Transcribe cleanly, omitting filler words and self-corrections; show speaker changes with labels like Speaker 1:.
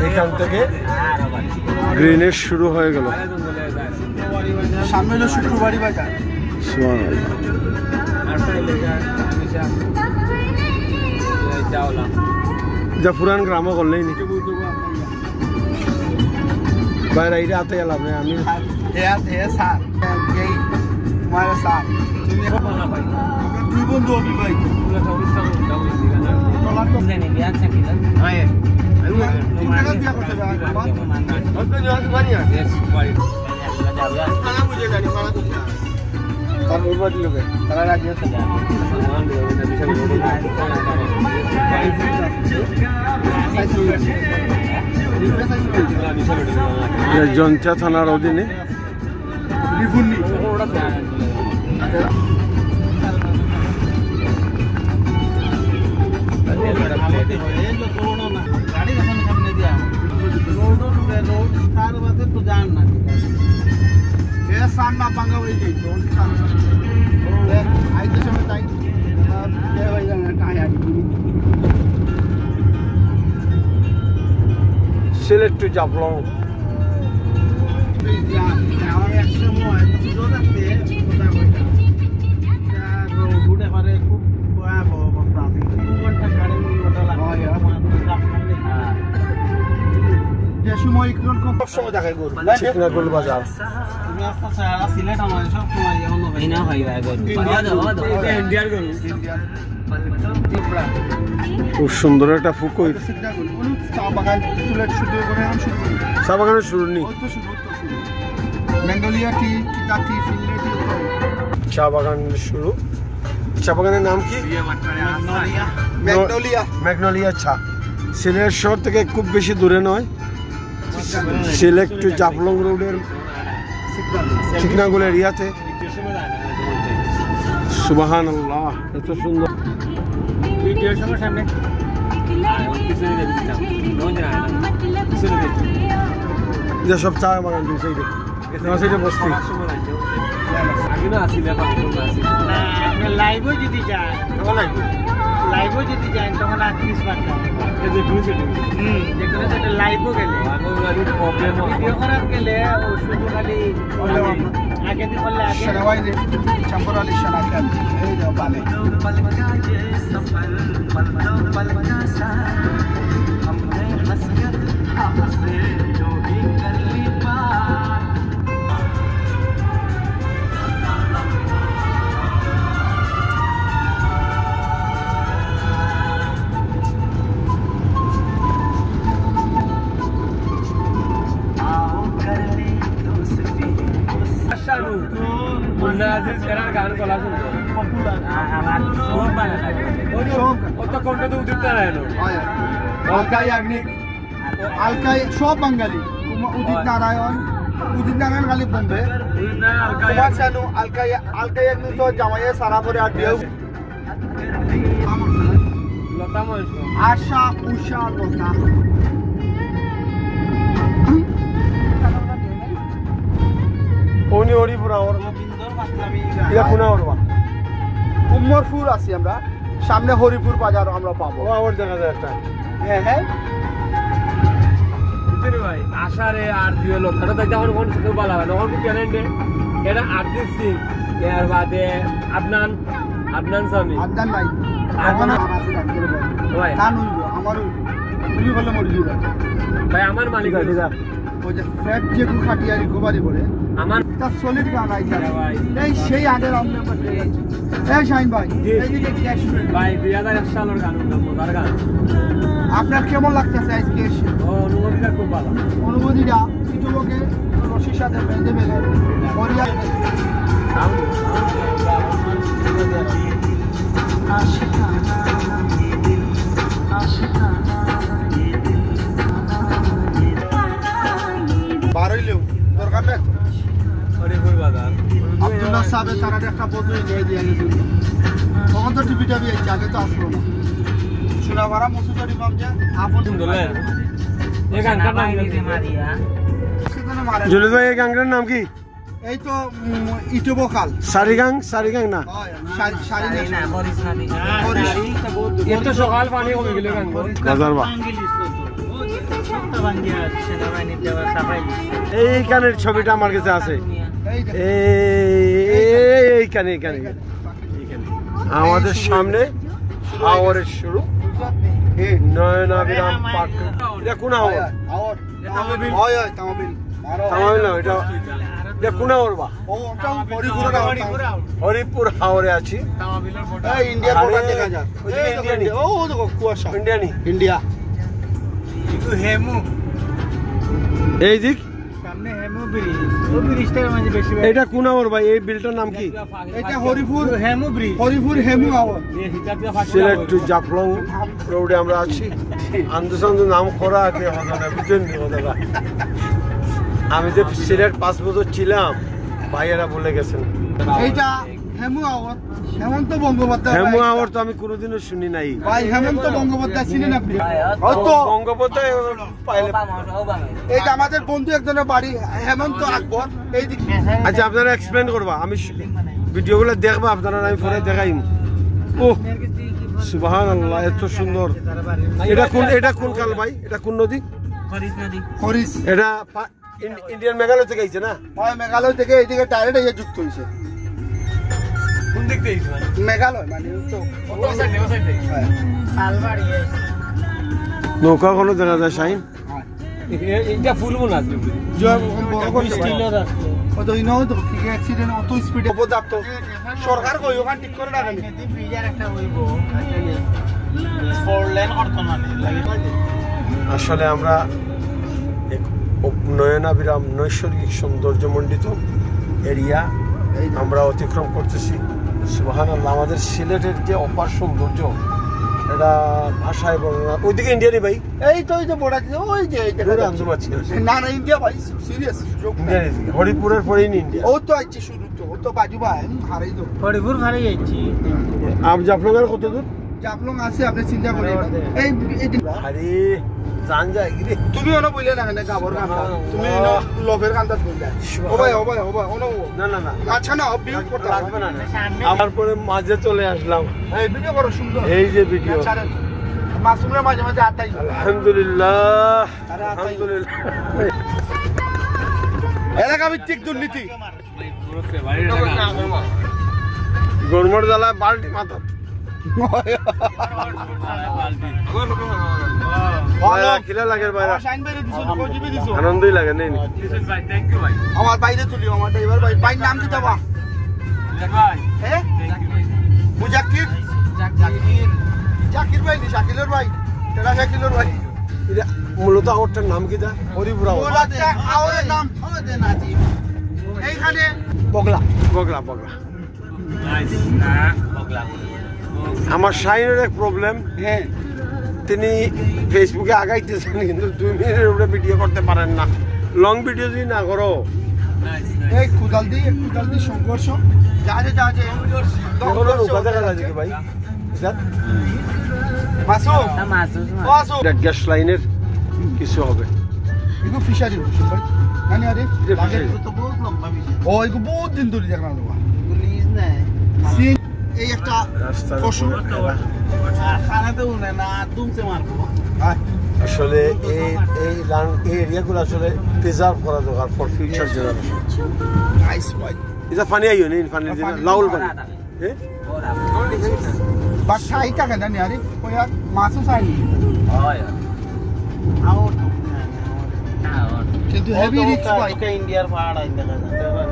Speaker 1: এখান থেকে গ্রিনেজ শুরু হয়ে গেল।
Speaker 2: সামনে হলো শুক্রবারই বাজার।
Speaker 1: যা পুরান গ্রাম করলেই নি বাইরে এইটা হাতে গেলাম আমি
Speaker 2: দুই বন্ধু অবিবাহিত।
Speaker 1: জনতা থানার অধীনে সিলেট টু জাফলং। খুব সুন্দর একটা পুকুর। চা বাগানের শুরু নেই, চা বাগানের শুরু। চা বাগানের নাম কি? ম্যাগনোলিয়া চা। সিলেট শহর থেকে খুব বেশি দূরে নয়, সিলেট টু জাফলং রোডের চিকনাগুল এরিয়াতে। সুবহানাল্লাহ, এত সুন্দর। যেসব চা বাগান সাইডে বসতি
Speaker 2: লাইভও যদি যায় তখন 38 টাকা লাইভও গেলে ভিডিও করার গেলে শুধু খালি আগে দিন বললে চাম্পর আলী সানাকাল এই দাও পালে সব বাঙালি। উদিত নারায়ণ খালি বম্বে তো জামাইয়ে সারা করে আর দিয়েও আশা উষা লতা উমরপুর আছি আমরা, সামনে হরিপুর বাজার আমরা পাবো।
Speaker 1: আমার জায়গা যায় একটা।
Speaker 2: হ্যাঁ
Speaker 3: ভাই আশারে আর দুই লোকটা তাই আমার কোন কিছু বলা হয় তখন ট্যালেন্টে এটা আরজিৎ সিং এর বাদে আদনান সামি
Speaker 2: আদনান ভাই ভাই কান হইব আমার তুমি বলে মরি দিবা
Speaker 3: ভাই আমার মালিক হইছে যা
Speaker 2: ওই যে ফ্যাট যে খাটিয়া রিকভারি করে আমার তা সলিড গান আইছে ভাই এই সেই আগের আমরা এই শাইন ভাই এইদিকে ক্যাশ
Speaker 3: ভাই 2001 সালের গান মজার গান।
Speaker 2: আপনার কেমন লাগতেছে আজকে?
Speaker 3: অনুভূতিটা খুব ভালো।
Speaker 2: অনুভূতিটা ইউটিউবকে রশির সাথে বেঁধে বেঁধে করিয়া বারইলেও দরকার নেই।
Speaker 3: হরিপুর বাজার
Speaker 2: আব্দুল্লাহ সাহেবের তারা একটা বদলে দিয়ে দিয়ে গেছিল তখন তো টিভিটা বিয়েছে, আগে তো আসলো না। সুনাবাড়া মসুদারি পামছে আপন
Speaker 3: দলের এই গানটার নাম কি মারিয়া?
Speaker 1: জুলিদ ভাই এই গানটার নাম কি?
Speaker 2: এই তো ইটুবকাল
Speaker 1: সারিগাং না
Speaker 2: সারি না
Speaker 3: এত সকাল পানি কমে গেল গান
Speaker 1: বাজার বা এইখানের ছবিটা আমার কাছে আছে এইখানে এইখানে আমাদের সামনে হাওরের শুরু নয়নাভিরাম পার্ক। এটা কোন হাওর? তামাবিল না, এটা কোন হাওর বা? হরিপুর হাওরে আছি।
Speaker 2: ইন্ডিয়া
Speaker 1: এই দিক
Speaker 2: সামনে হেমু ব্রিজ, ও ব্রিজটার মাঝে বেশি
Speaker 1: এটা কোন হাওর ভাই? এই বিলটার নাম কি?
Speaker 2: এটা হরিপুর হেমু ব্রিজ, হরিপুর হেমু আওয়ার।
Speaker 1: সিলেট টু জাফলং রোডে আমরা আছি। আন্দোলন নাম করা আগে বুঝলেন দাদা, আমি যে সিলেট 5 বছর ছিলাম ভাইয়েরা বলে গেছেন।
Speaker 2: এইটা হেমু আওয়ার, হেমন্ত বঙ্গোপাধ্যায়।
Speaker 1: হেমু আওয়ার তো আমি কোনোদিনও শুনি নাই
Speaker 2: ভাই। হেমন্ত বঙ্গোপাধ্যায় চিনেন আপনি?
Speaker 1: বঙ্গোপাধ্যায় পাইলে।
Speaker 2: এইটা আমাদের বন্ধু একজনের বাড়ি, হেমন্ত আকবর। এই দিক
Speaker 1: আচ্ছা আপনারা এক্সপ্লেন করবা, আমি ভিডিওগুলো দেখবা আপনারা, আমি পরে দেখাইম। ও সুবহানাল্লাহ, এত সুন্দর। এটা কোন কাল ভাই? এটা কোন নদী?
Speaker 2: হরিশ।
Speaker 1: এটা ইন্ডিয়ান মেঘালয় থেকে আইছে না?
Speaker 2: হয় মেঘালয় থেকে এইদিকে ডাইরেক্ট এসে যুক্ত হয়েছে।
Speaker 3: কোন দিক থেকে
Speaker 2: মেঘালয় মানে তো
Speaker 1: নৌকা কোনো দেখা যায় শাহিন?
Speaker 3: এটা ফুল মনে আছে
Speaker 2: সরকার কই ওখান ঠিক করে রাখেনি।
Speaker 1: আসলে আমরা নয়নাভিরাম নৈসর্গিক সৌন্দর্যমণ্ডিত এরিয়া আমরা অতিক্রম করতেছি। সুবহানাল্লাহ, আমাদের সিলেটের যে অপার সৌন্দর্য এটা ভাষায় বর্ণনা। ওইদিকে ইন্ডিয়ানি ভাই,
Speaker 2: এই তো ওই যে বড় ওই যে
Speaker 1: আঞ্জুম আছে।
Speaker 2: না না ইন্ডিয়া ভাই, সিরিয়াস
Speaker 1: হরিপুরের পরেই ইন্ডিয়া।
Speaker 2: ও তো আইছে শুরু তো, ও তো বাজু ভাই হারাই তো। হরিপুর হারাই যাচ্ছি।
Speaker 1: আপ জাফলংয়ের কত দূর?
Speaker 2: জাফলং আছে আপনি চিন্তা করেন। এই
Speaker 1: আরে জান যায় গিরে,
Speaker 2: তুমি ওনো বইলে না কেন গাবর গানটা, তুমি লভের গানটা বইলে। ও ভাই ওনো
Speaker 1: না না না
Speaker 2: আচ্ছা না অবিউ করতে
Speaker 1: লাগবে না। আমার পরে মাঝে চলে আসলাম।
Speaker 2: এই ভিডিও করো সুন্দর,
Speaker 1: এই যে ভিডিও
Speaker 2: মাসুমের মাঝে মাঝে আতাই।
Speaker 1: আলহামদুলিল্লাহ আলহামদুলিল্লাহ।
Speaker 2: এলাকা ভিত্তিক দুর্নীতি
Speaker 1: গরমর জ্বালায় বাল্টি মাথা খিলা লাগে বাইরে, আনন্দই লাগে নেই।
Speaker 2: আমার বাইরে তুলি, আমার ড্রাইভার ভাই। ভাই নাম কি দেবা? মুজাক্কির, জাকির ভাই নি, শাকিলের ভাই। তেরা শাকিলের ভাই।
Speaker 1: মূলত আওয়ারটার নাম কি? হরিপুর
Speaker 2: আওয়ারের নাম এইখানে
Speaker 1: বগলা বগলা বগলা। আমার শাহিনের এক প্রবলেম,
Speaker 2: হ্যাঁ
Speaker 1: তিনি ফেসবুকে আগাইতেছেন কিন্তু 2 মিনিটের উপরে ভিডিও করতে পারেন না। লং ভিডিও যদি না করো।
Speaker 2: এই কুদালদি সংঘর্ষ জাহাজে
Speaker 1: নৌকা দেখা যাচ্ছে কি ভাই? গ্যাস লাইনের কিছু হবে।
Speaker 2: এগুলো ফিশারি ভাই জানি। আরে ও এগুলো বহুত দিন ধরে দেখলাম। এই একটা পশু
Speaker 1: আসলে এই এরিয়াগুলো আসলে প্রিজার্ভ করা দরকার ফর ফিউচার জেনারেশন। এটা পানি আইও নেই, পানি লাউল পানি।
Speaker 2: বাট সাইটা কেন জানি। আরে ওই আর মাছও সাইনি কিন্তু হেভি রিচ ভাই।
Speaker 3: ইন্ডিয়ার পাহাড়